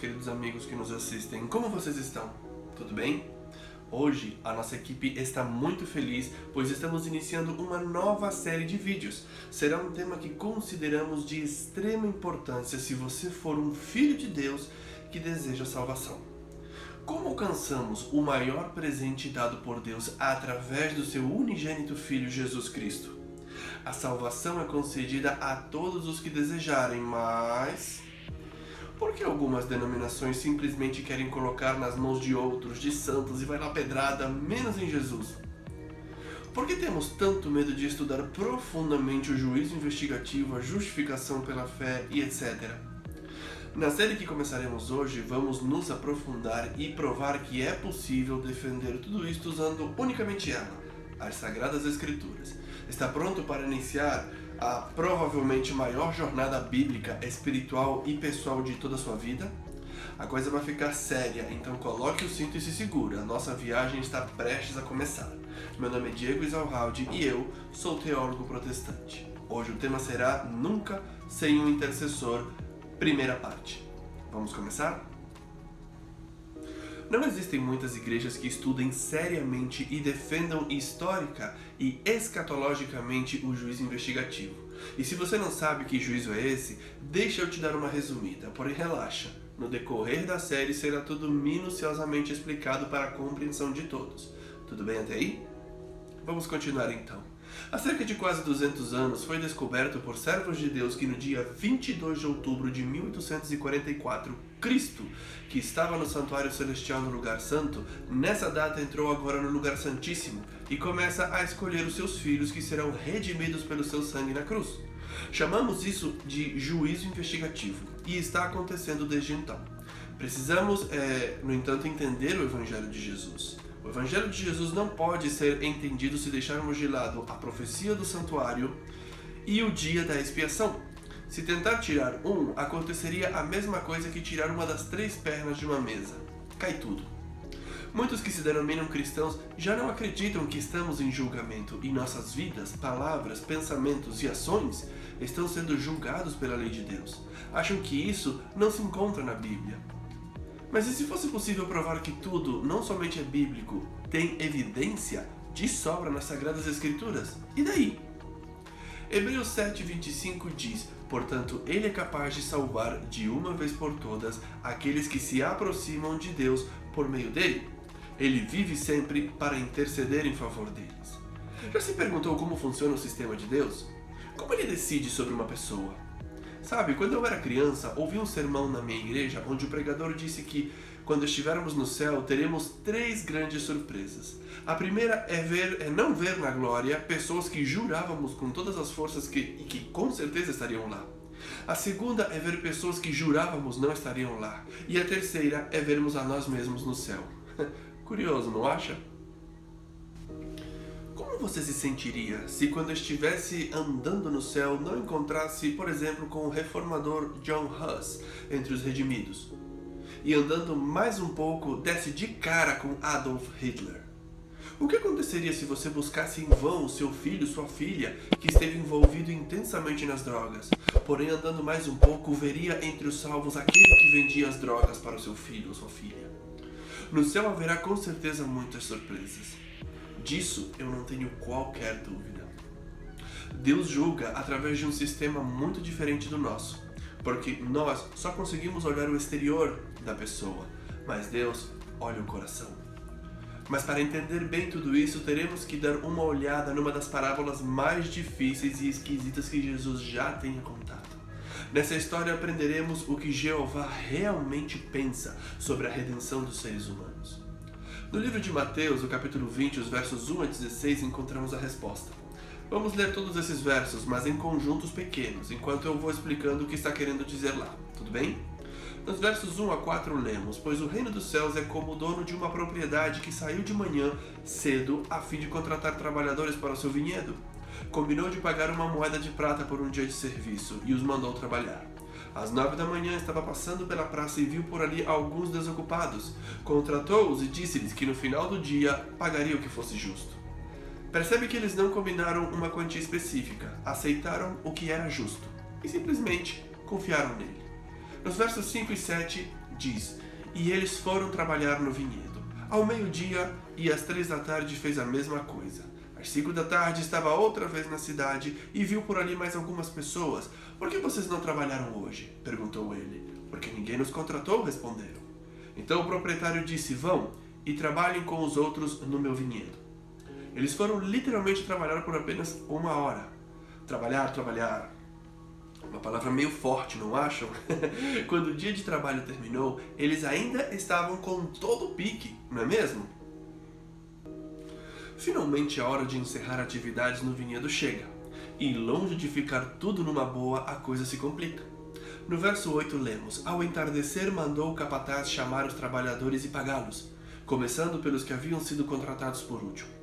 queridos amigos que nos assistem. Como vocês estão? Tudo bem? Hoje a nossa equipe está muito feliz, pois estamos iniciando uma nova série de vídeos. Será um tema que consideramos de extrema importância se você for um filho de Deus que deseja salvação. Como alcançamos o maior presente dado por Deus através do seu unigênito Filho Jesus Cristo? A salvação é concedida a todos os que desejarem, mas por que algumas denominações simplesmente querem colocar nas mãos de outros, de santos, e vai lá pedrada, menos em Jesus? Por que temos tanto medo de estudar profundamente o juízo investigativo, a justificação pela fé e etc.? Na série que começaremos hoje, vamos nos aprofundar e provar que é possível defender tudo isto usando unicamente ela, as Sagradas Escrituras. Está pronto para iniciar a provavelmente maior jornada bíblica, espiritual e pessoal de toda a sua vida? A coisa vai ficar séria, então coloque o cinto e se segura. A nossa viagem está prestes a começar. Meu nome é Diego Isalraldi e eu sou teólogo protestante. Hoje o tema será Nunca Sem um Intercessor, primeira parte. Vamos começar? Não existem muitas igrejas que estudem seriamente e defendam histórica e escatologicamente o juízo investigativo. E se você não sabe que juízo é esse, deixa eu te dar uma resumida, porém relaxa. No decorrer da série será tudo minuciosamente explicado para a compreensão de todos. Tudo bem até aí? Vamos continuar então. Há cerca de quase 200 anos foi descoberto por servos de Deus que no dia 22 de outubro de 1844, Cristo, que estava no santuário celestial no lugar santo, nessa data entrou agora no lugar santíssimo e começa a escolher os seus filhos que serão redimidos pelo seu sangue na cruz. Chamamos isso de juízo investigativo e está acontecendo desde então. Precisamos, no entanto, entender o Evangelho de Jesus. O Evangelho de Jesus não pode ser entendido se deixarmos de lado a profecia do santuário e o dia da expiação. Se tentar tirar um, aconteceria a mesma coisa que tirar uma das 3 pernas de uma mesa. Cai tudo. Muitos que se denominam cristãos já não acreditam que estamos em julgamento e nossas vidas, palavras, pensamentos e ações estão sendo julgados pela lei de Deus. Acham que isso não se encontra na Bíblia. Mas e se fosse possível provar que tudo, não somente é bíblico, tem evidência de sobra nas Sagradas Escrituras? E daí? Hebreus 7:25 diz: portanto, ele é capaz de salvar de uma vez por todas aqueles que se aproximam de Deus por meio dele. Ele vive sempre para interceder em favor deles. Já se perguntou como funciona o sistema de Deus? Como ele decide sobre uma pessoa? Sabe, quando eu era criança, ouvi um sermão na minha igreja onde o pregador disse que, quando estivermos no céu, teremos 3 grandes surpresas. A primeira é não ver na glória pessoas que jurávamos com todas as forças que com certeza estariam lá. A segunda é ver pessoas que jurávamos não estariam lá. E a terceira é vermos a nós mesmos no céu. Curioso, não acha? Como você se sentiria se quando estivesse andando no céu não encontrasse, por exemplo, com o reformador John Huss entre os redimidos? E andando mais um pouco, desse de cara com Adolf Hitler? O que aconteceria se você buscasse em vão seu filho, sua filha, que esteve envolvido intensamente nas drogas? Porém, andando mais um pouco, veria entre os salvos aquele que vendia as drogas para o seu filho ou sua filha. No céu haverá com certeza muitas surpresas. Disso eu não tenho qualquer dúvida. Deus julga através de um sistema muito diferente do nosso, porque nós só conseguimos olhar o exterior da pessoa, mas Deus olha o coração. Mas para entender bem tudo isso, teremos que dar uma olhada numa das parábolas mais difíceis e esquisitas que Jesus já tenha contado. Nessa história aprenderemos o que Jeová realmente pensa sobre a redenção dos seres humanos. No livro de Mateus, no capítulo 20, os versos 1 a 16, encontramos a resposta. Vamos ler todos esses versos, mas em conjuntos pequenos, enquanto eu vou explicando o que está querendo dizer lá, tudo bem? Nos versos 1 a 4 lemos: pois o reino dos céus é como o dono de uma propriedade que saiu de manhã cedo a fim de contratar trabalhadores para o seu vinhedo. Combinou de pagar uma moeda de prata por um dia de serviço e os mandou trabalhar. Às 9 da manhã estava passando pela praça e viu por ali alguns desocupados. Contratou-os e disse-lhes que no final do dia pagaria o que fosse justo. Percebe que eles não combinaram uma quantia específica, aceitaram o que era justo e simplesmente confiaram nele. Nos versos 5 e 7 diz: "E eles foram trabalhar no vinhedo. Ao meio-dia e às 3 da tarde fez a mesma coisa. Às 5 da tarde estava outra vez na cidade e viu por ali mais algumas pessoas. Por que vocês não trabalharam hoje?" perguntou ele. "Porque ninguém nos contratou", responderam. Então o proprietário disse: "Vão e trabalhem com os outros no meu vinhedo." Eles foram literalmente trabalhar por apenas 1 hora. Trabalhar. Uma palavra meio forte, não acham? Quando o dia de trabalho terminou, eles ainda estavam com todo o pique, não é mesmo? Finalmente a hora de encerrar atividades no vinhedo chega. E longe de ficar tudo numa boa, a coisa se complica. No verso 8 lemos: "Ao entardecer mandou o capataz chamar os trabalhadores e pagá-los, começando pelos que haviam sido contratados por último."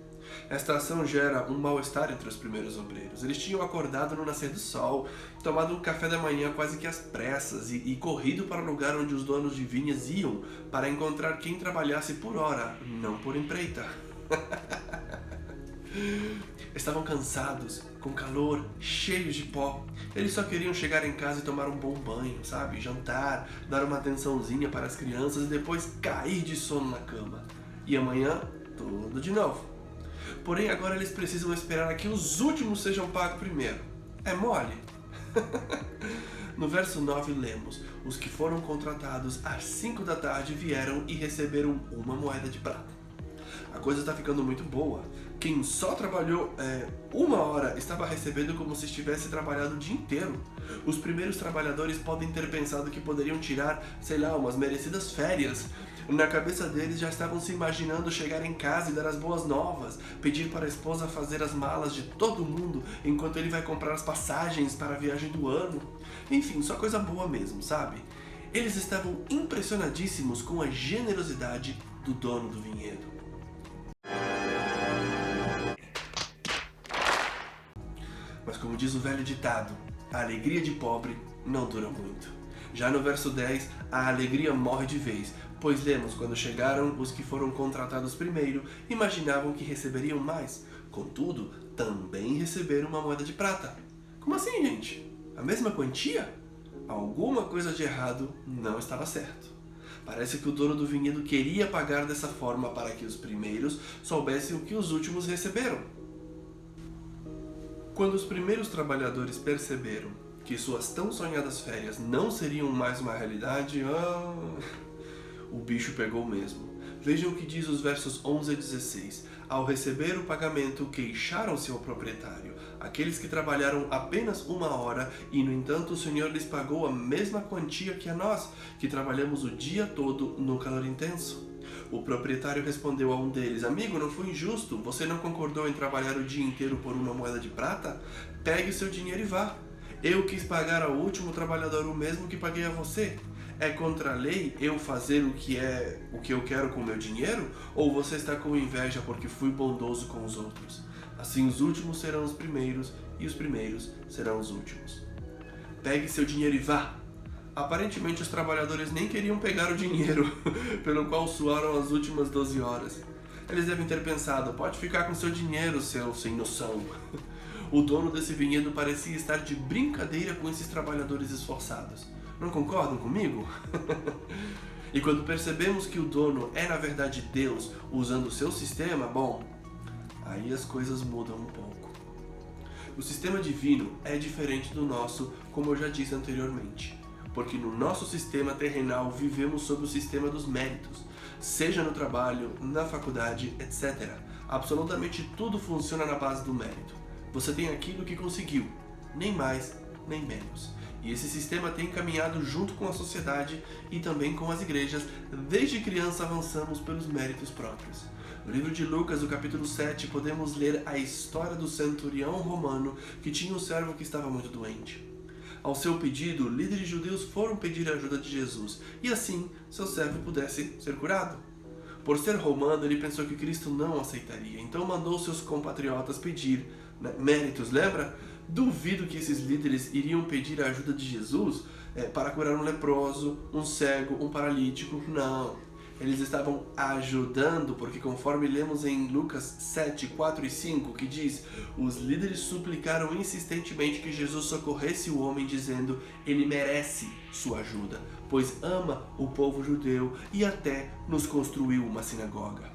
Esta ação gera um mal-estar entre os primeiros obreiros. Eles tinham acordado no nascer do sol, tomado um café da manhã quase que às pressas e corrido para o lugar onde os donos de vinhas iam para encontrar quem trabalhasse por hora, não por empreita. Estavam cansados, com calor, cheios de pó. Eles só queriam chegar em casa e tomar um bom banho, sabe? Jantar, dar uma atençãozinha para as crianças e depois cair de sono na cama. E amanhã, tudo de novo. Porém, agora eles precisam esperar a que os últimos sejam pagos primeiro. É mole? No verso 9 lemos: "Os que foram contratados às 5 da tarde vieram e receberam 1 moeda de prata." A coisa está ficando muito boa. Quem só trabalhou 1 hora estava recebendo como se tivesse trabalhado o dia inteiro. Os primeiros trabalhadores podem ter pensado que poderiam tirar, umas merecidas férias. Na cabeça deles já estavam se imaginando chegar em casa e dar as boas novas, pedir para a esposa fazer as malas de todo mundo enquanto ele vai comprar as passagens para a viagem do ano. Enfim, só coisa boa mesmo, sabe? Eles estavam impressionadíssimos com a generosidade do dono do vinhedo. Mas como diz o velho ditado, a alegria de pobre não dura muito. Já no verso 10, a alegria morre de vez, pois lemos: "Quando chegaram os que foram contratados primeiro, imaginavam que receberiam mais. Contudo, também receberam 1 moeda de prata." Como assim, gente? A mesma quantia? Alguma coisa de errado não estava certo. Parece que o dono do vinhedo queria pagar dessa forma para que os primeiros soubessem o que os últimos receberam. Quando os primeiros trabalhadores perceberam que suas tão sonhadas férias não seriam mais uma realidade, o bicho pegou mesmo. Vejam o que diz os versos 11 a 16. "Ao receber o pagamento, queixaram-se ao proprietário, aqueles que trabalharam apenas 1 hora, e no entanto o Senhor lhes pagou a mesma quantia que a nós, que trabalhamos o dia todo no calor intenso." O proprietário respondeu a um deles: "Amigo, não foi injusto? Você não concordou em trabalhar o dia inteiro por 1 moeda de prata? Pegue seu dinheiro e vá. Eu quis pagar ao último trabalhador o mesmo que paguei a você. É contra a lei eu fazer o que eu quero com o meu dinheiro? Ou você está com inveja porque fui bondoso com os outros? Assim os últimos serão os primeiros e os primeiros serão os últimos. Pegue seu dinheiro e vá." Aparentemente os trabalhadores nem queriam pegar o dinheiro, pelo qual suaram as últimas 12 horas. Eles devem ter pensado: "Pode ficar com seu dinheiro, seu sem noção." O dono desse vinhedo parecia estar de brincadeira com esses trabalhadores esforçados. Não concordam comigo? E quando percebemos que o dono é na verdade Deus usando o seu sistema, aí as coisas mudam um pouco. O sistema divino é diferente do nosso, como eu já disse anteriormente. Porque no nosso sistema terrenal vivemos sob o sistema dos méritos, seja no trabalho, na faculdade, etc. Absolutamente tudo funciona na base do mérito. Você tem aquilo que conseguiu, nem mais, nem menos. E esse sistema tem caminhado junto com a sociedade e também com as igrejas. Desde criança avançamos pelos méritos próprios. No livro de Lucas, no capítulo 7, podemos ler a história do centurião romano que tinha um servo que estava muito doente. Ao seu pedido, líderes judeus foram pedir a ajuda de Jesus, e assim seu servo pudesse ser curado. Por ser romano, ele pensou que Cristo não aceitaria, então mandou seus compatriotas pedir méritos, lembra? Duvido que esses líderes iriam pedir a ajuda de Jesus para curar um leproso, um cego, um paralítico. Não. Eles estavam ajudando, porque conforme lemos em Lucas 7, 4 e 5, que diz: os líderes suplicaram insistentemente que Jesus socorresse o homem, dizendo: ele merece sua ajuda, pois ama o povo judeu e até nos construiu uma sinagoga.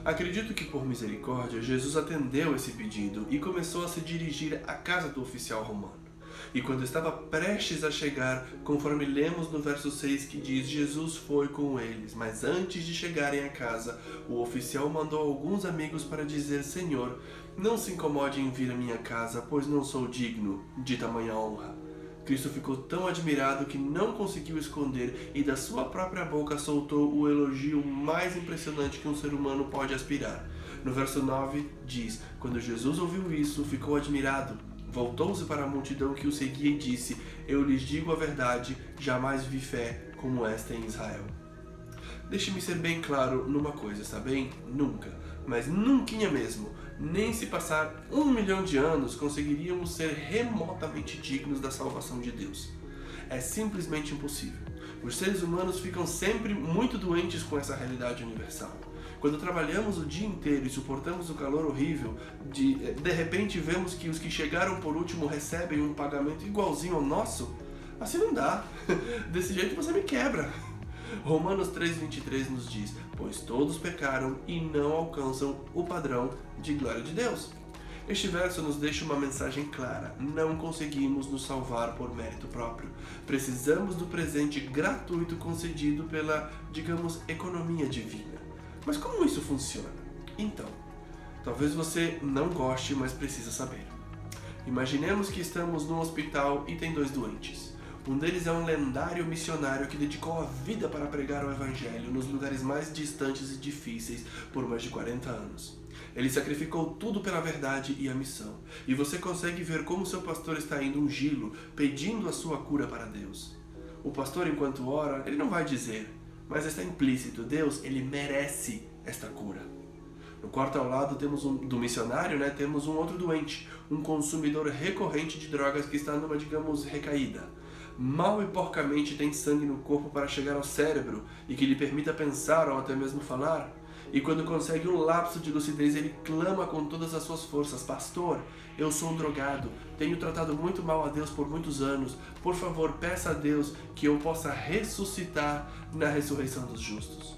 Acredito que por misericórdia, Jesus atendeu esse pedido e começou a se dirigir à casa do oficial romano. E quando estava prestes a chegar, conforme lemos no verso 6 que diz: Jesus foi com eles, mas antes de chegarem à casa, o oficial mandou alguns amigos para dizer: Senhor, não se incomode em vir à minha casa, pois não sou digno de tamanha honra. Cristo ficou tão admirado que não conseguiu esconder e da sua própria boca soltou o elogio mais impressionante que um ser humano pode aspirar. No verso 9 diz: quando Jesus ouviu isso, ficou admirado. Voltou-se para a multidão que o seguia e disse: eu lhes digo a verdade, jamais vi fé como esta em Israel. Deixe-me ser bem claro numa coisa, está bem? Nunca, mas nunca mesmo, nem se passar 1 milhão de anos, conseguiríamos ser remotamente dignos da salvação de Deus. É simplesmente impossível. Os seres humanos ficam sempre muito doentes com essa realidade universal. Quando trabalhamos o dia inteiro e suportamos o calor horrível, de repente vemos que os que chegaram por último recebem um pagamento igualzinho ao nosso? Assim não dá. Desse jeito você me quebra. Romanos 3,23 nos diz: pois todos pecaram e não alcançam o padrão de glória de Deus. Este verso nos deixa uma mensagem clara: não conseguimos nos salvar por mérito próprio. Precisamos do presente gratuito concedido pela, digamos, economia divina. Mas como isso funciona? Então, talvez você não goste, mas precisa saber. Imaginemos que estamos num hospital e tem 2 doentes. Um deles é um lendário missionário que dedicou a vida para pregar o evangelho nos lugares mais distantes e difíceis por mais de 40 anos. Ele sacrificou tudo pela verdade e a missão. E você consegue ver como seu pastor está indo ungí-lo, pedindo a sua cura para Deus. O pastor, enquanto ora, ele não vai dizer, mas está implícito: Deus, ele merece esta cura. No quarto ao lado do missionário, temos um outro doente, um consumidor recorrente de drogas que está numa, digamos, recaída. Mal e porcamente tem sangue no corpo para chegar ao cérebro e que lhe permita pensar ou até mesmo falar. E quando consegue um lapso de lucidez, ele clama com todas as suas forças: pastor, eu sou um drogado, tenho tratado muito mal a Deus por muitos anos, por favor, peça a Deus que eu possa ressuscitar na ressurreição dos justos.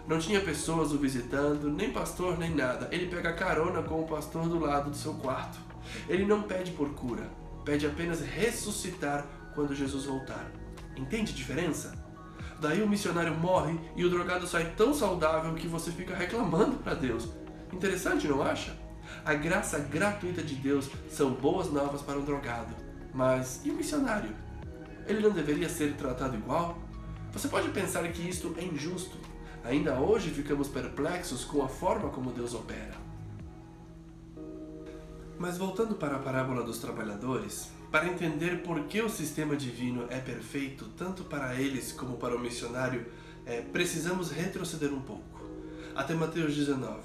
Não tinha pessoas o visitando, nem pastor, nem nada. Ele pega carona com o pastor do lado do seu quarto. Ele não pede por cura, pede apenas ressuscitar quando Jesus voltar. Entende a diferença? Daí o missionário morre e o drogado sai tão saudável que você fica reclamando para Deus. Interessante, não acha? A graça gratuita de Deus são boas novas para um drogado. Mas e o missionário? Ele não deveria ser tratado igual? Você pode pensar que isto é injusto. Ainda hoje ficamos perplexos com a forma como Deus opera. Mas voltando para a parábola dos trabalhadores, para entender por que o sistema divino é perfeito, tanto para eles como para o missionário, precisamos retroceder um pouco. Até Mateus 19.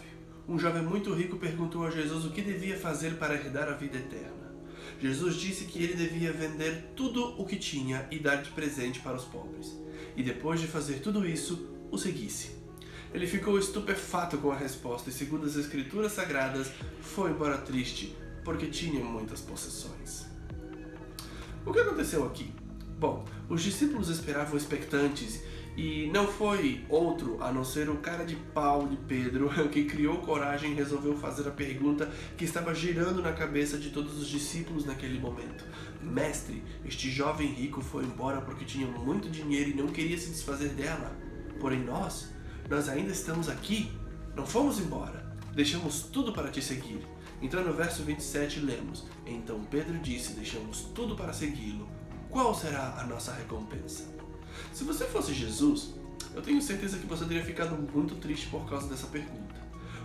Um jovem muito rico perguntou a Jesus o que devia fazer para herdar a vida eterna. Jesus disse que ele devia vender tudo o que tinha e dar de presente para os pobres. E depois de fazer tudo isso, o seguisse. Ele ficou estupefato com a resposta e, segundo as Escrituras Sagradas, foi embora triste, porque tinha muitas possessões. O que aconteceu aqui? Bom, os discípulos esperavam expectantes e não foi outro a não ser o cara de pau de Pedro que criou coragem e resolveu fazer a pergunta que estava girando na cabeça de todos os discípulos naquele momento. Mestre, este jovem rico foi embora porque tinha muito dinheiro e não queria se desfazer dela. Porém nós ainda estamos aqui, não fomos embora, deixamos tudo para te seguir. Então no verso 27 lemos: então Pedro disse: deixamos tudo para segui-lo, qual será a nossa recompensa? Se você fosse Jesus, eu tenho certeza que você teria ficado muito triste por causa dessa pergunta.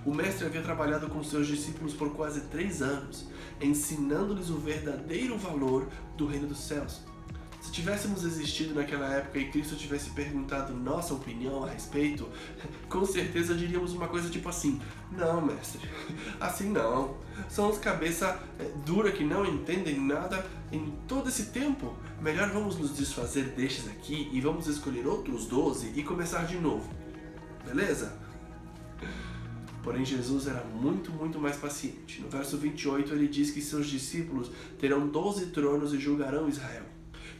O mestre havia trabalhado com seus discípulos por quase 3 anos, ensinando-lhes o verdadeiro valor do reino dos céus. Se tivéssemos existido naquela época e Cristo tivesse perguntado nossa opinião a respeito, com certeza diríamos uma coisa tipo assim: não, mestre, assim não. São os cabeça dura que não entendem nada em todo esse tempo. Melhor vamos nos desfazer destes aqui e vamos escolher outros 12 e começar de novo. Beleza? Porém, Jesus era muito mais paciente. No verso 28 ele diz que seus discípulos terão 12 tronos e julgarão Israel.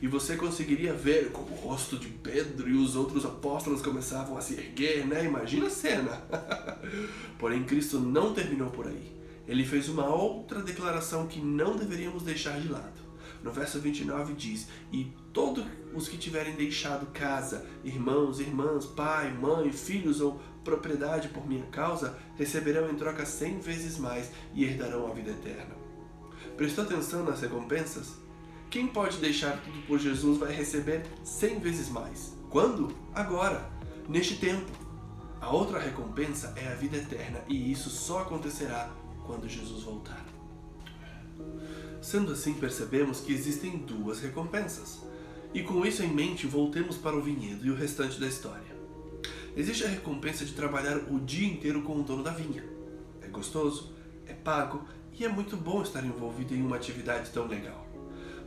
E você conseguiria ver como o rosto de Pedro e os outros apóstolos começavam a se erguer, né? Imagina a cena! Porém, Cristo não terminou por aí. Ele fez uma outra declaração que não deveríamos deixar de lado. No verso 29 diz: e todos os que tiverem deixado casa, irmãos, irmãs, pai, mãe, filhos ou propriedade por minha causa, receberão em troca 100 vezes mais e herdarão a vida eterna. Prestou atenção nas recompensas? Quem pode deixar tudo por Jesus vai receber 100 vezes mais. Quando? Agora, neste tempo. A outra recompensa é a vida eterna e isso só acontecerá quando Jesus voltar. Sendo assim, percebemos que existem duas recompensas. E com isso em mente, voltemos para o vinhedo e o restante da história. Existe a recompensa de trabalhar o dia inteiro com o dono da vinha. É gostoso, é pago e é muito bom estar envolvido em uma atividade tão legal.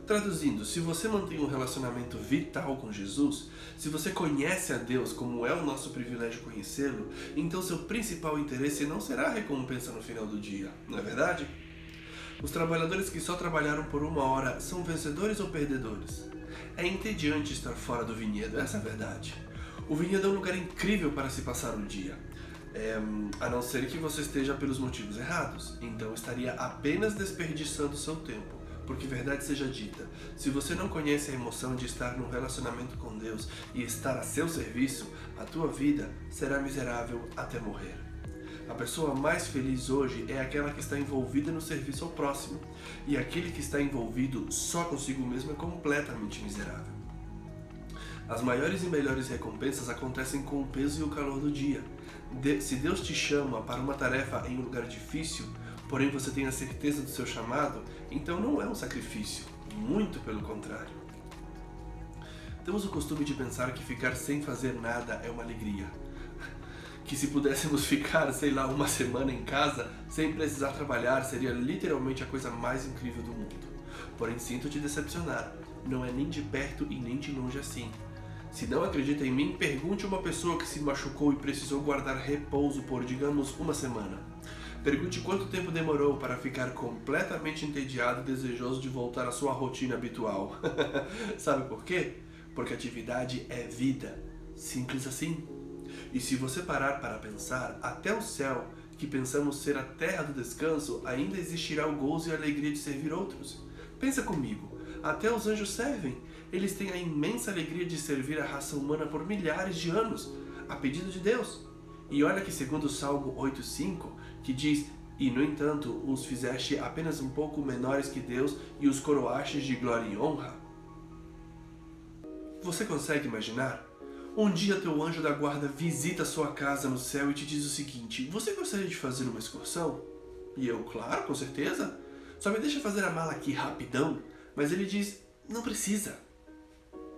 Traduzindo, se você mantém um relacionamento vital com Jesus, se você conhece a Deus como é o nosso privilégio conhecê-lo, então seu principal interesse não será a recompensa no final do dia, não é verdade? Os trabalhadores que só trabalharam por 1 hora são vencedores ou perdedores? É entediante estar fora do vinhedo, essa é a verdade. O vinhedo é um lugar incrível para se passar o dia. A não ser que você esteja pelos motivos errados, então estaria apenas desperdiçando seu tempo. Porque verdade seja dita, se você não conhece a emoção de estar num relacionamento com Deus e estar a seu serviço, a tua vida será miserável até morrer. A pessoa mais feliz hoje é aquela que está envolvida no serviço ao próximo, e aquele que está envolvido só consigo mesmo é completamente miserável. As maiores e melhores recompensas acontecem com o peso e o calor do dia. Se Deus te chama para uma tarefa em um lugar difícil, porém você tem a certeza do seu chamado, então não é um sacrifício, muito pelo contrário. Temos o costume de pensar que ficar sem fazer nada é uma alegria. Que se pudéssemos ficar, sei lá, 1 semana em casa, sem precisar trabalhar, seria literalmente a coisa mais incrível do mundo. Porém, sinto te decepcionar, não é nem de perto e nem de longe assim. Se não acredita em mim, pergunte a uma pessoa que se machucou e precisou guardar repouso por, digamos, 1 semana. Pergunte quanto tempo demorou para ficar completamente entediado e desejoso de voltar à sua rotina habitual. Sabe por quê? Porque atividade é vida. Simples assim. E se você parar para pensar, até o céu, que pensamos ser a terra do descanso, ainda existirá o gozo e a alegria de servir outros. Pensa comigo, até os anjos servem. Eles têm a imensa alegria de servir a raça humana por milhares de anos, a pedido de Deus. E olha que segundo o Salmo 8,5, que diz: e no entanto os fizeste apenas um pouco menores que Deus e os coroastes de glória e honra. Você consegue imaginar? Um dia teu anjo da guarda visita a sua casa no céu e te diz o seguinte: você gostaria de fazer uma excursão? E eu, claro, com certeza. Só me deixa fazer a mala aqui rapidão. Mas ele diz: não precisa.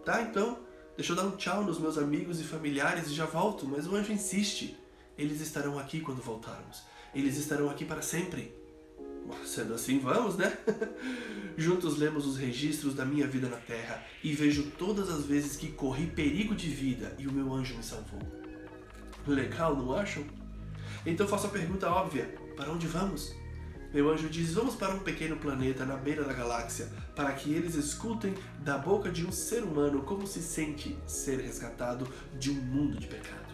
Tá, então, deixa eu dar um tchau nos meus amigos e familiares e já volto. Mas o anjo insiste: eles estarão aqui quando voltarmos. Eles estarão aqui para sempre. Sendo assim, vamos, né? Juntos lemos os registros da minha vida na Terra e vejo todas as vezes que corri perigo de vida e o meu anjo me salvou. Legal, não acham? Então faço a pergunta óbvia: para onde vamos? Meu anjo diz: vamos para um pequeno planeta na beira da galáxia, para que eles escutem da boca de um ser humano como se sente ser resgatado de um mundo de pecado.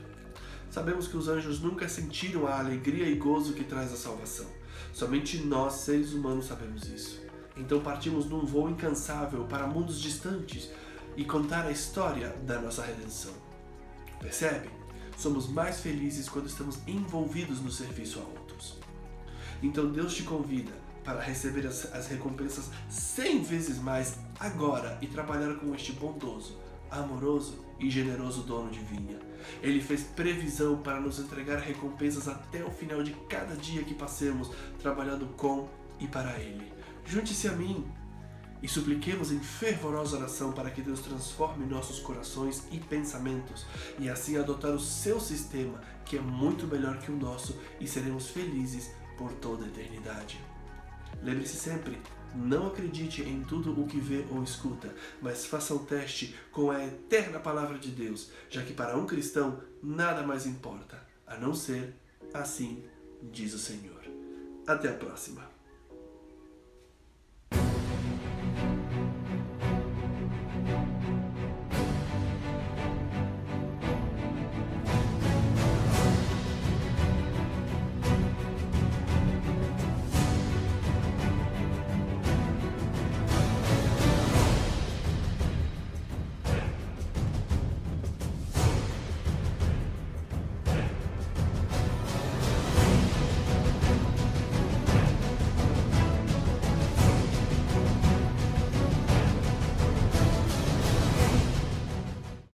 Sabemos que os anjos nunca sentiram a alegria e gozo que traz a salvação. Somente nós, seres humanos, sabemos isso. Então partimos num voo incansável para mundos distantes e contar a história da nossa redenção. Percebe? Somos mais felizes quando estamos envolvidos no serviço a outros. Então Deus te convida para receber as recompensas 100 vezes mais agora e trabalhar com este bondoso, amoroso e generoso dono de vinha. Ele fez previsão para nos entregar recompensas até o final de cada dia que passemos trabalhando com e para Ele. Junte-se a mim e supliquemos em fervorosa oração para que Deus transforme nossos corações e pensamentos e assim adotar o seu sistema, que é muito melhor que o nosso, e seremos felizes por toda a eternidade. Lembre-se sempre, não acredite em tudo o que vê ou escuta, mas faça um teste com a eterna palavra de Deus, já que para um cristão nada mais importa, a não ser assim diz o Senhor. Até a próxima.